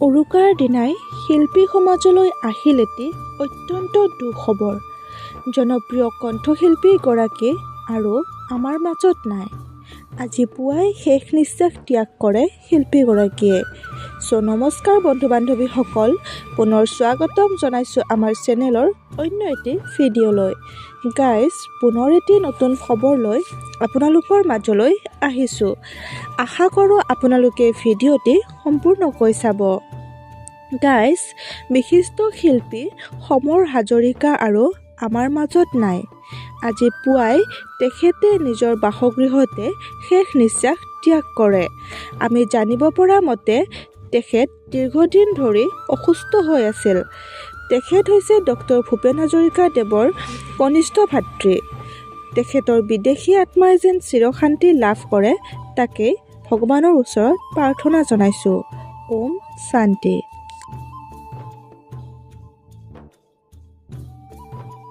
উৰুকাৰ দিনাই শিল্পী সমাজলৈ আহিল এটি অত্যন্ত দুখবৰ। জনপ্ৰিয় কণ্ঠশিল্পীগৰাকী আৰু আমাৰ মাজত নাই। আজি পুৱাই শেষ নিশ্বাস ত্যাগ কৰে শিল্পীগৰাকীয়ে। নমস্কাৰ বন্ধু বান্ধৱীসকল, পুনৰ স্বাগতম জনাইছোঁ আমাৰ চেনেলৰ অন্য এটি ভিডিঅ'লৈ। গাইজ, পুনৰ এটি নতুন খবৰ লৈ আপোনালোকৰ মাজলৈ আহিছোঁ। আশা কৰোঁ আপোনালোকে ভিডিঅ'টি সম্পূৰ্ণকৈ চাব। গাইজ, বিশিষ্ট শিল্পী সমৰ হাজৰিকা আৰু আমাৰ মাজত নাই। আজি পুৱাই তেখেতে নিজৰ বাসগৃহতে শেষ নিশ্বাস ত্যাগ কৰে। আমি জানিব পৰা মতে তেখেত দীৰ্ঘদিন ধৰি অসুস্থ হৈ আছিল। তেখেত হৈছে ডক্টৰ ভূপেন হাজৰিকাদেৱৰ কনিষ্ঠ ভাতৃ। তেখেতৰ বিদেশী আত্মাই যেন চিৰশান্তি লাভ কৰে, তাকেই ভগৱানৰ ওচৰত প্ৰাৰ্থনা জনাইছোঁ। ওম শান্তি।